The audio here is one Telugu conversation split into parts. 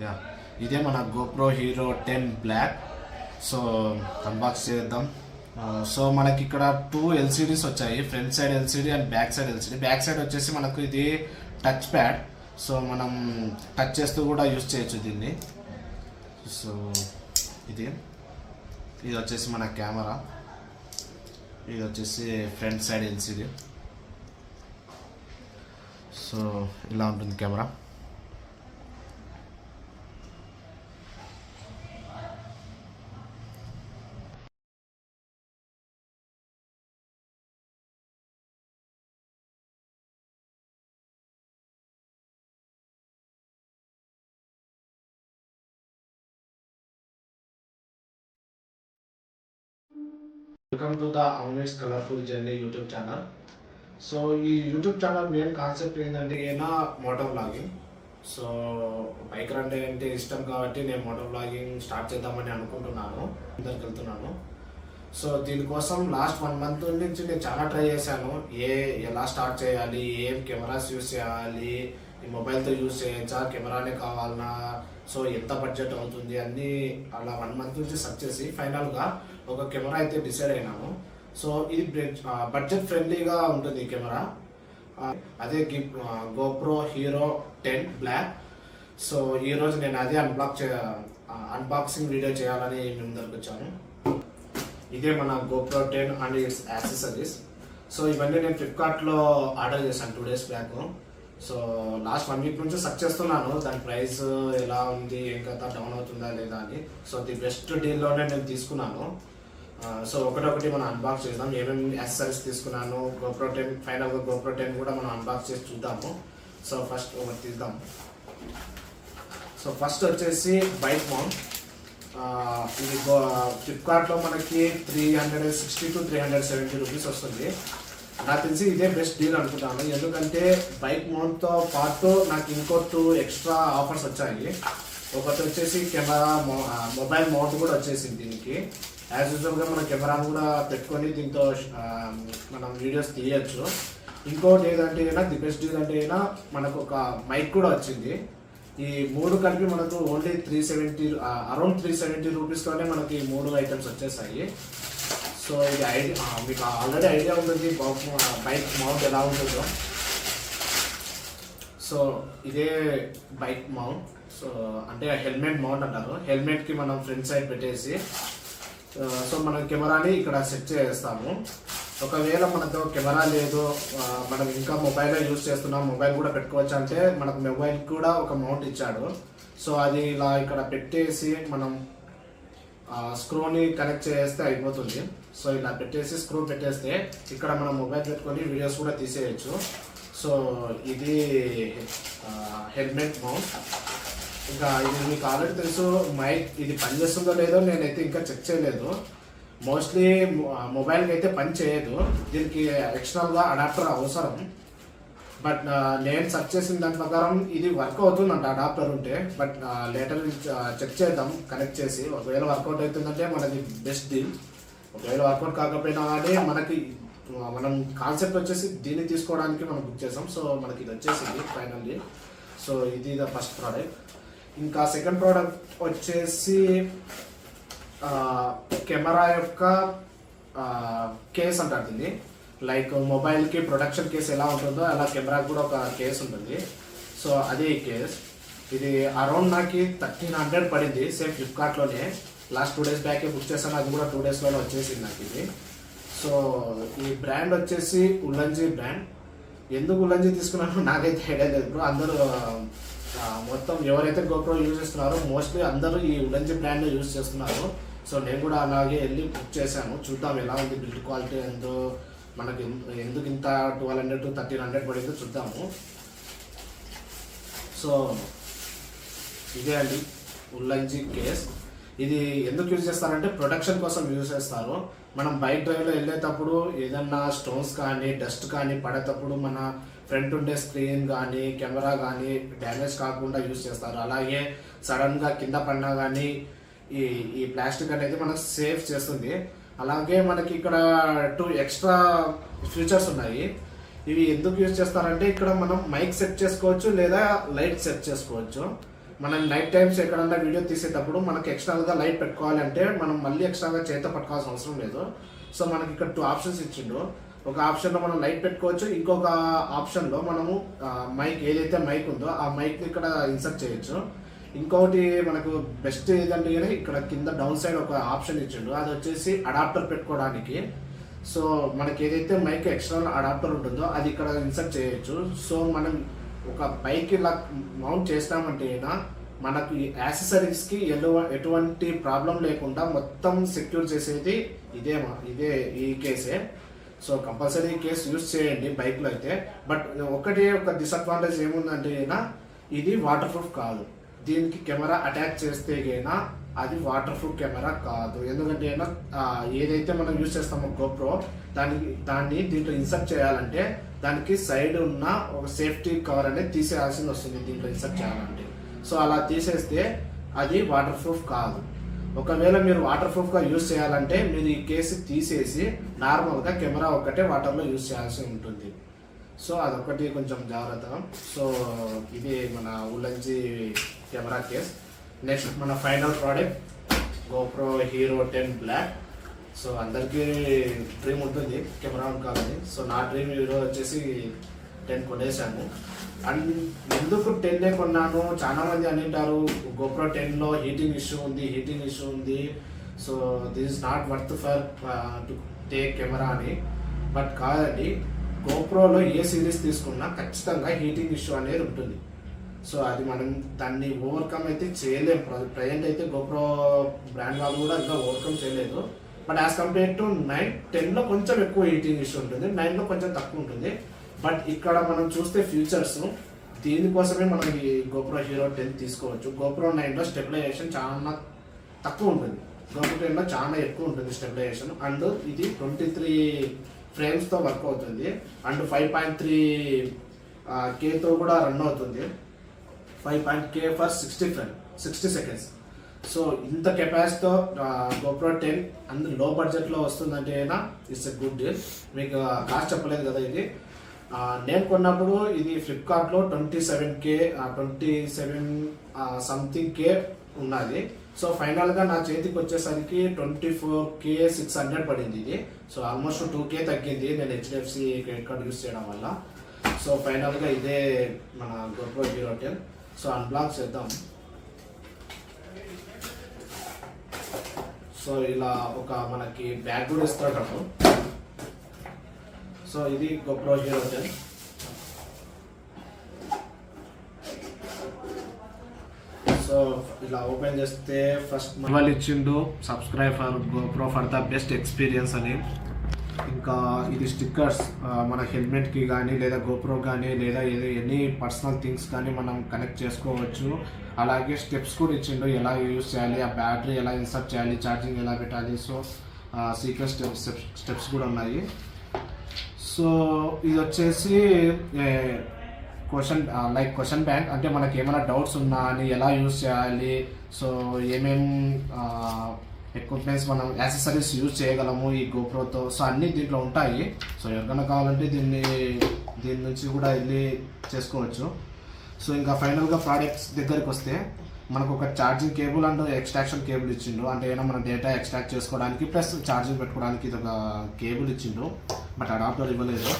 యా ఇదే మన GoPro Hero 10 black. So unbox చేద్దాం. సో మనకి ఇక్కడ 2 ఎల్సిడీస్ వచ్చాయి, front side LCD and back side LCD. Back side వచ్చేసి మనకు ఇది టచ్ ప్యాడ్, సో మనం టచ్ చేస్తూ కూడా యూజ్ చేయొచ్చు దీన్ని. సో ఇది వచ్చేసి మన కెమెరా, ఇది వచ్చేసి ఫ్రంట్ సైడ్ ఎల్సిడి. సో ఇలా ఉంటుంది camera. Welcome to the always colourful journey YouTube channel. So ఈ యూట్యూబ్ ఛానల్ మెయిన్ కాన్సెప్ట్ ఏంటంటే ఏనా motto vlogging. So bike ride అంటే ఇష్టం కాబట్టి నేను మోటో వ్లాగింగ్ స్టార్ట్ చేద్దామని అనుకుంటున్నాను, ఇద్దరికి వెళ్తున్నాను. సో దీనికోసం లాస్ట్ 1 మంత్ నుంచి నేను చాలా ట్రై చేశాను. ఎలా స్టార్ట్ చేయాలి, ఏం కెమెరాస్ యూస్ చేయాలి, ఈ మొబైల్తో యూస్ చేయొచ్చా, కెమెరానే కావాలన్నా, సో ఎంత బడ్జెట్ అవుతుంది అన్నీ అలా 1 మంత్ నుంచి సెర్చ్ చేసి ఫైనల్గా ఒక కెమెరా అయితే డిసైడ్ అయినాను. సో ఇది బడ్జెట్ ఫ్రెండ్లీగా ఉంటుంది ఈ కెమెరా. అదే గోప్రో హీరో 10 బ్లాక్. సో ఈరోజు నేను అదే అన్బాక్సింగ్ వీడియో చేయాలని మీ ముందరికి వచ్చాను. ఇదే మన GoPro 10 and it's accessories. So ఇవన్నీ నేను ఫ్లిప్కార్ట్లో ఆర్డర్ చేశాను 2 days back. So last 1 week నుంచి సెర్చ్ చేస్తున్నాను దాని ప్రైస్ ఎలా ఉంది, ఏం కదా డౌన్ అవుతుందా లేదా అని. సో ది బెస్ట్ డీల్లోనే నేను తీసుకున్నాను. సో ఒకటొకటి మనం అన్బాక్స్ చేద్దాం, ఏమేమి యాక్సెసరీస్ తీసుకున్నాను. గోప్రో 10 ఫైనల్గా గోప్రో 10 కూడా మనం అన్బాక్స్ చేసి చూద్దాము. సో ఫస్ట్ ఒకటి తీద్దాం. సో ఫస్ట్ వచ్చేసి బైక్ మౌంట్. ఇది ఫ్లిప్కార్ట్లో మనకి 360 to 370 రూపీస్ వస్తుంది. నాకు తెలిసి ఇదే బెస్ట్ డీల్ అనుకుంటాను, ఎందుకంటే బైక్ మౌంట్తో పాటు నాకు ఇంకో 2 ఎక్స్ట్రా ఆఫర్స్ వచ్చాయి. ఒకటి వచ్చేసి కెమెరా మొబైల్ మౌంట్ కూడా వచ్చేసింది దీనికి. యాజ్ యూజువల్గా మన కెమెరాను కూడా పెట్టుకొని దీంతో మనం వీడియోస్ తీయచ్చు. ఇంకోటి ఏదంటే అయినా ది బెస్ట్ డీల్ అంటే అయినా మనకు ఒక మైక్ కూడా వచ్చింది. ఈ 3 కలిపి మనకు ఓన్లీ 370 అరౌండ్ 370 రూపీస్లోనే మనకి 3 ఐటమ్స్ వచ్చేసాయి. సో ఇది మీకు ఆల్రెడీ ఐడియా ఉంటుంది బైక్ మౌంట్ ఎలా ఉంటుందో. సో ఇదే బైక్ మౌంట్. సో అంటే హెల్మెట్ మౌంట్ అంటారు. హెల్మెట్కి మనం ఫ్రంట్ సైడ్ పెట్టేసి సో మనం కెమెరాని ఇక్కడ సెట్ చేస్తాము. ఒకవేళ మనతో కెమెరా లేదు, మనం ఇంకా మొబైల్లో యూజ్ చేస్తున్నాం, మొబైల్ కూడా పెట్టుకోవచ్చు అంటే మనకు మొబైల్ కూడా ఒక మౌంట్ ఇచ్చాడు. సో అది ఇలా ఇక్కడ పెట్టేసి మనం స్క్రూని కనెక్ట్ చేస్తే అయిపోతుంది. సో ఇలా పెట్టేసి స్క్రూ పెట్టేస్తే ఇక్కడ మనం మొబైల్ పెట్టుకొని వీడియోస్ కూడా తీసేయచ్చు. సో ఇది హెల్మెట్ మౌంట్. ఇంకా ఇది మీకు ఆల్రెడీ తెలుసు, మైక్ ఇది పనిచేస్తుందో లేదో నేనైతే ఇంకా చెక్ చేయలేదు. మోస్ట్లీ మొబైల్కి అయితే పని చేయదు, దీనికి ఎక్స్టర్నల్గా అడాప్టర్ అవసరం. బట్ నేను సెర్చ్ చేసిన దాని ప్రకారం ఇది వర్క్ అవుతుందంట అడాప్టర్ ఉంటే. బట్ లేటర్ చెక్ చేద్దాం కనెక్ట్ చేసి. ఒకవేళ వర్కౌట్ అవుతుందంటే మనది బెస్ట్ డీల్. ఒకవేళ వర్కౌట్ కాకపోయినా కానీ మనకి మనం కాన్సెప్ట్ వచ్చేసి దీన్ని తీసుకోవడానికి మనం బుక్ చేసాం. సో మనకి ఇది వచ్చేసింది ఫైనల్లీ. సో ఇది ద ఫస్ట్ ప్రోడక్ట్. ఇంకా సెకండ్ ప్రోడక్ట్ వచ్చేసి కెమెరా యొక్క కేస్ అంటారు దీన్ని. లైక్ మొబైల్కి ప్రొడక్షన్ కేస్ ఎలా ఉంటుందో అలా కెమెరాకి కూడా ఒక కేస్ ఉంటుంది. సో అదే ఈ కేస్. ఇది అరౌండ్ నాకు 1300 పడింది, సేమ్ ఫ్లిప్కార్ట్లోనే. లాస్ట్ 2 days బ్యాకే బుక్ చేశాను, అది కూడా 2 daysలోనే వచ్చేసింది నాకు ఇది. సో ఈ బ్రాండ్ వచ్చేసి ఉల్లన్జీ బ్రాండ్. ఎందుకు ఉల్లన్జీ తీసుకున్నానో నాకైతే ఐడియా లేదు బ్రో. అందరూ మొత్తం ఎవరైతే గోప్రో యూజ్ చేస్తున్నారో మోస్ట్లీ అందరూ ఈ ఉల్లన్జీ బ్రాండ్ యూజ్ చేస్తున్నారు. సో నేను కూడా అలాగే వెళ్ళి బుక్ చేశాను, చూద్దాం ఎలా ఉంది బిల్డ్ క్వాలిటీ ఎంతో, మనకి ఎందుకు ఇంత 1200 to 1300 పడిందో చూద్దాము. సో ఇదే అండి ఉల్లన్జీ కేస్. ఇది ఎందుకు యూజ్ చేస్తారంటే ప్రొటెక్షన్ కోసం యూజ్ చేస్తారు. మనం బైక్ డ్రైవ్లో వెళ్ళేటప్పుడు ఏదన్నా స్టోన్స్ కానీ డస్ట్ కానీ పడేటప్పుడు మన ఫ్రంట్ ఉండే స్క్రీన్ కానీ కెమెరా కానీ డ్యామేజ్ కాకుండా యూజ్ చేస్తారు. అలాగే సడన్గా కింద పడినా కానీ ఈ ప్లాస్టిక్ అనేది మనకు సేఫ్ చేస్తుంది. అలాగే మనకి ఇక్కడ 2 ఎక్స్ట్రా ఫీచర్స్ ఉన్నాయి. ఇవి ఎందుకు యూజ్ చేస్తారంటే ఇక్కడ మనం మైక్ సెట్ చేసుకోవచ్చు లేదా లైట్ సెట్ చేసుకోవచ్చు. మనం నైట్ టైమ్స్ ఎక్కడన్నా వీడియో తీసేటప్పుడు మనకి ఎక్స్ట్రాగా లైట్ పెట్టుకోవాలి అంటే మనం మళ్ళీ ఎక్స్ట్రాగా చేత పట్టుకోవాల్సిన అవసరం లేదు. సో మనకి ఇక్కడ 2 ఆప్షన్స్ ఇచ్చిండు. ఒక ఆప్షన్లో మనం లైట్ పెట్టుకోవచ్చు, ఇంకొక ఆప్షన్లో మనము మైక్ ఏదైతే మైక్ ఉందో ఆ మైక్ని ఇక్కడ ఇన్సర్ట్ చేయొచ్చు. ఇంకొకటి మనకు బెస్ట్ ఏదంటే ఇక్కడ కింద డౌన్ సైడ్ ఒక ఆప్షన్ ఇచ్చిండు, అది వచ్చేసి అడాప్టర్ పెట్టుకోవడానికి. సో మనకి ఏదైతే మైక్ ఎక్స్టర్నల్ అడాప్టర్ ఉంటుందో అది ఇక్కడ ఇన్సర్ట్ చేయొచ్చు. సో మనం ఒక బైక్ ఇలా మౌంట్ చేస్తామంటే మనకు యాక్సెసరీస్కి ఎటువంటి ప్రాబ్లం లేకుండా మొత్తం సెక్యూర్ చేసేది ఇదే ఈ కేసే. సో కంపల్సరీ ఈ కేసు యూజ్ చేయండి బైక్లో అయితే. బట్ ఒక డిసడ్వాంటేజ్ ఏముందంటే ఇది వాటర్ ప్రూఫ్ కాదు. దీనికి కెమెరా అటాచ్ చేస్తే అది వాటర్ ప్రూఫ్ కెమెరా కాదు. ఎందుకంటే ఏదైతే మనం యూజ్ చేస్తామో గోప్రో దాన్ని దీంట్లో ఇన్సర్ట్ చేయాలంటే దానికి సైడ్ ఉన్న ఒక సేఫ్టీ కవర్ అనేది తీసేయాల్సి వస్తుంది దీంట్లో ఇన్సర్ట్ చేయాలంటే. సో అలా తీసేస్తే అది వాటర్ ప్రూఫ్ కాదు. ఒకవేళ మీరు వాటర్ ప్రూఫ్గా యూజ్ చేయాలంటే మీరు ఈ కేసు తీసేసి నార్మల్గా కెమెరా ఒక్కటే వాటర్లో యూజ్ చేయాల్సి ఉంటుంది. సో అదొకటి కొంచెం జాగ్రత్త. సో ఇది మన ఉల్లంచి కెమెరా కేస్. నెక్స్ట్ మన final product GoPro Hero 10 black. So అందరికీ డ్రీమ్ ఉంటుంది కెమెరా కావాలి. సో నా డ్రీమ్ హీరో వచ్చేసి 10 కొనేసాను. అండ్ ఎందుకు 10 కొన్నాను, చాలా మంది అంటారు గోప్రో 10లో హీటింగ్ ఇష్యూ ఉంది, so this is not worth for to take camera అని. బట్ కాదండి, గోప్రోలో ఏ సిరీస్ తీసుకున్నా ఖచ్చితంగా హీటింగ్ ఇష్యూ అనేది ఉంటుంది. సో అది మనం దాన్ని ఓవర్కమ్ అయితే చేయలేము. ప్రజెంట్ అయితే గోప్రో బ్రాండ్ వాళ్ళు కూడా ఇంకా ఓవర్కమ్ చేయలేదు. బట్ యాజ్ కంపేర్ టు 9, 10లో కొంచెం ఎక్కువ హీటింగ్ ఇష్యూ ఉంటుంది, 9లో కొంచెం తక్కువ ఉంటుంది. బట్ ఇక్కడ మనం చూస్తే ఫీచర్స్ దీనికోసమే మనం ఈ గోప్రో హీరో 10 తీసుకోవచ్చు. గోప్రో 9లో స్టెబిలైజేషన్ చాలా తక్కువ ఉంటుంది, గోప్రో 10లో చాలా ఎక్కువ ఉంటుంది స్టెబిలైజేషన్. అండ్ ఇది 23 ఫ్రేమ్స్తో వర్క్ అవుతుంది. అండ్ 5.3Kతో కూడా రన్ అవుతుంది. 5.K for 60 seconds. సో ఇంత కెపాసిటీతో గోప్రో 10 అండ్ లో బడ్జెట్లో వస్తుందంటే ఇట్స్ ఎ గుడ్ డీల్. మీకు కాస్ట్ చెప్పలేదు కదా ఇది. నేను కొన్నప్పుడు ఇది ఫ్లిప్కార్ట్లో 27 సంథింగ్ K ఉన్నది. సో ఫైనల్గా నా చేతికి వచ్చేసరికి 24,600 పడింది ఇది. సో ఆల్మోస్ట్ 2K తగ్గింది నేను HDFC క్రెడిట్ కార్డ్ యూస్ చేయడం వల్ల. సో ఫైనల్గా ఇదే మన గోప్రో హీరో 10. సో అన్బ్లాక్ చేద్దాం. సో ఇలా ఒక మనకి బ్యాగ్ కూడా ఇస్తాడు. సో ఇది గోప్రో హీరో 10. సో ఇలా ఓపెన్ చేస్తే ఫస్ట్ మొబైల్ ఇచ్చిండు, subscribe for GoPro for the best experience అని. ఇంకా ఇది స్టిక్కర్స్ మన హెల్మెట్కి కానీ లేదా గోప్రో కానీ లేదా ఎనీ పర్సనల్ థింగ్స్ కానీ మనం కనెక్ట్ చేసుకోవచ్చు. అలాగే స్టెప్స్ కూడా ఇచ్చిండు, ఎలా యూజ్ చేయాలి, ఆ బ్యాటరీ ఎలా ఇన్సర్ట్ చేయాలి, ఛార్జింగ్ ఎలా పెట్టాలి. సో సీక్రెట్ స్టెప్స్ కూడా ఉన్నాయి. సో ఇది వచ్చేసి క్వశ్చన్ బ్యాంక్, అంటే మనకి ఏమైనా డౌట్స్ ఉన్నా అని ఎలా యూజ్ చేయాలి, సో ఏమేమి ఎక్విప్మెంట్స్ మనం యాక్సెసరీస్ యూజ్ చేయగలము ఈ గోప్రోతో, సో అన్నీ దీంట్లో ఉంటాయి. సో ఎవరికైనా కావాలంటే దీని నుంచి కూడా వెళ్ళి చేసుకోవచ్చు. సో ఇంకా ఫైనల్గా ప్రోడక్ట్స్ దగ్గరికి వస్తే మనకు ఒక charging cable and extraction cable ఇచ్చిండు. అంటే ఏమైనా మన డేటా ఎక్స్ట్రాక్ట్ చేసుకోవడానికి ప్లస్ ఛార్జింగ్ పెట్టుకోవడానికి ఇది ఒక కేబుల్ ఇచ్చిండు, బట్ అడాప్టర్ ఇవ్వలేదు.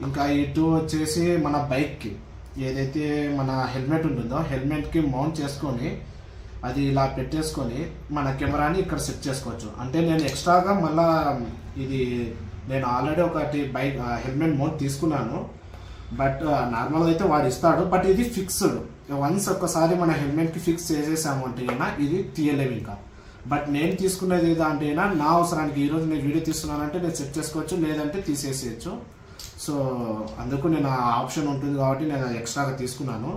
ఇంకా ఈ 2 వచ్చేసి మన బైక్కి ఏదైతే మన హెల్మెట్ ఉంటుందో హెల్మెట్కి మౌంట్ చేసుకొని అది ఇలా పెట్టేసుకొని మన కెమెరాని ఇక్కడ సెట్ చేసుకోవచ్చు. అంటే నేను ఎక్స్ట్రాగా మళ్ళీ నేను ఆల్రెడీ ఒకటి హెల్మెట్ మౌంట్ తీసుకున్నాను. బట్ నార్మల్గా అయితే వాడు ఇస్తాడు, బట్ ఇది ఫిక్స్డ్. వన్స్ ఒక్కసారి మన హెల్మెట్కి ఫిక్స్ చేసేసాము అంటే ఇది తీయలేము ఇంకా. బట్ నేను తీసుకునేది అంటే నా అవసరానికి ఈరోజు నేను వీడియో తీస్తున్నానంటే నేను సెట్ చేసుకోవచ్చు, లేదంటే తీసేసేయచ్చు. సో అందుకు నేను ఆ ఆప్షన్ ఉంటుంది కాబట్టి నేను ఎక్స్ట్రాగా తీసుకున్నాను.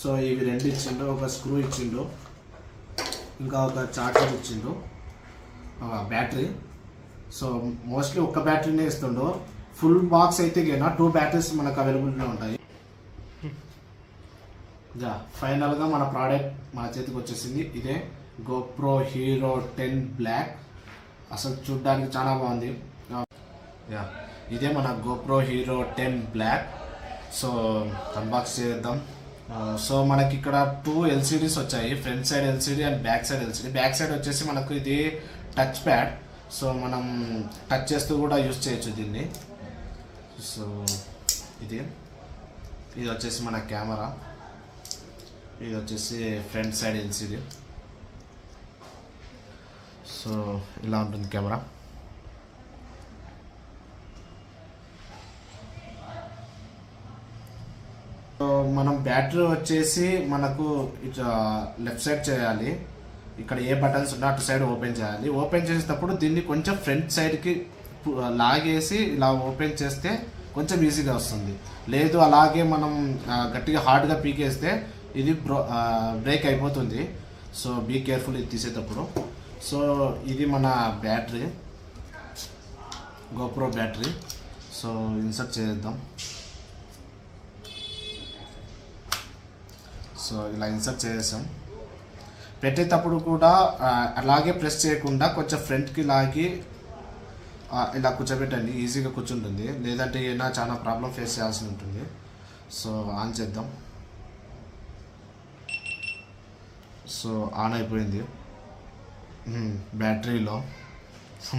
సో ఇవి 2 ఇచ్చిండు, ఒక స్క్రూ ఇచ్చిండు, ఇంకా ఒక చార్జర్ ఇచ్చిండు, బ్యాటరీ. సో మోస్ట్లీ ఒక బ్యాటరీనే ఇస్తుండు. ఫుల్ బాక్స్ అయితే 2 బ్యాటరీస్ మనకు అవైలబుల్గా ఉంటాయి. ఫైనల్గా మన ప్రోడక్ట్ మన చేతికి వచ్చేసింది. ఇదే గోప్రో హీరో 10 బ్లాక్. అసలు చూడ్డానికి చాలా బాగుంది. ఇదే మన GoPro Hero 10 black. So unbox చేద్దాం. సో మనకి ఇక్కడ 2 ఎల్సిడీస్ వచ్చాయి, front side LCD and back side LCD. Back side వచ్చేసి మనకు ఇది టచ్ ప్యాడ్, సో మనం టచ్ చేస్తూ కూడా యూజ్ చేయొచ్చు దీన్ని. సో ఇది వచ్చేసి మన కెమెరా, ఇది వచ్చేసి ఫ్రంట్ సైడ్ ఎల్సిడి. సో ఇలా ఉంటుంది కెమెరా. మనం బ్యాటరీ వచ్చేసి మనకు ఇట్లా లెఫ్ట్ సైడ్ చేయాలి, ఇక్కడ ఏ బటన్స్ ఉన్నా అటు సైడ్ ఓపెన్ చేయాలి. ఓపెన్ చేసేటప్పుడు దీన్ని కొంచెం ఫ్రంట్ సైడ్కి లాగేసి ఇలా ఓపెన్ చేస్తే కొంచెం ఈజీగా వస్తుంది. లేదు అలాగే మనం గట్టిగా హార్డ్గా పీకేస్తే ఇది బ్రేక్ అయిపోతుంది. సో బీ కేర్ఫుల్ ఇది తీసేటప్పుడు. సో ఇది మన battery, GoPro battery. So insert చేద్దాం. సో ఇలా ఇన్సర్ట్ చేసాం. పెట్టేటప్పుడు కూడా అలాగే ప్రెస్ చేయకుండా కొంచెం ఫ్రంట్కి లాగి ఇలా కూర్చోబెట్టండి, ఈజీగా కూర్చుంటుంది. లేదంటే ఏమైనా చాలా ప్రాబ్లం ఫేస్ చేయాల్సి ఉంటుంది. సో ఆన్ చేద్దాం. సో ఆన్ అయిపోయింది బ్యాటరీలో.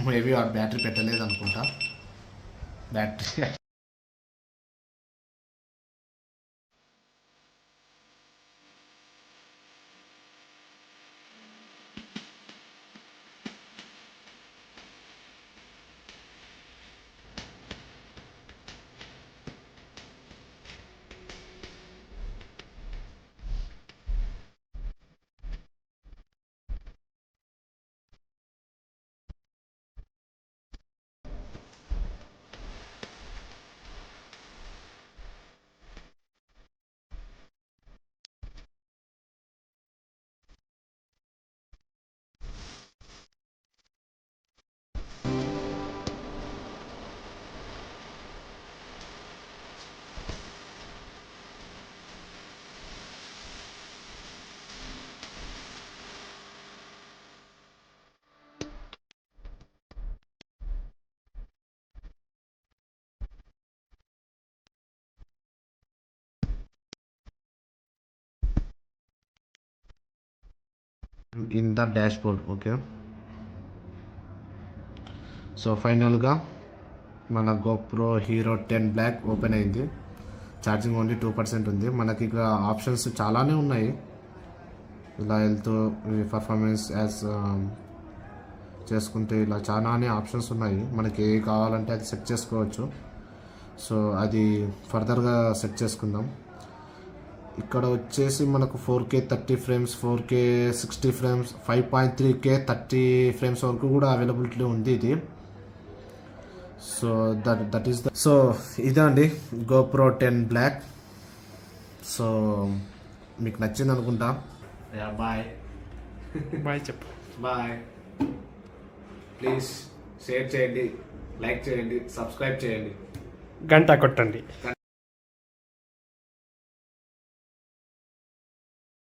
మేబీ ఆ బ్యాటరీ పెట్టలేదు అనుకుంటా. Battery in the dash board. Okay. So ఫైనల్గా మన గోప్రో హీరో 10 బ్లాక్ ఓపెన్ అయింది. ఛార్జింగ్ ఓన్లీ 2% ఉంది. మనకి ఇక ఆప్షన్స్ చాలానే ఉన్నాయి. ఇలా వెళ్తూ పర్ఫార్మెన్స్ యాజ్ చేసుకుంటే ఇలా చాలానే ఆప్షన్స్ ఉన్నాయి. మనకి ఏ కావాలంటే అది సెట్ చేసుకోవచ్చు. సో అది ఫర్దర్గా సెట్ చేసుకుందాం. ఇక్కడ వచ్చేసి మనకు 4K 30 frames, 4K 60 frames, 5.3K 30 frames వరకు కూడా అవైలబిలిటీ ఉంది ఇది. సో దట్ ఈస్ సో ఇదండి గోప్రో 10 బ్లాక్. సో మీకు నచ్చింది అనుకుంటా. బాయ్ బాయ్ చెప్పు. బాయ్. ప్లీజ్ షేర్ చేయండి, లైక్ చేయండి, సబ్స్క్రైబ్ చేయండి, గంట కొట్టండి.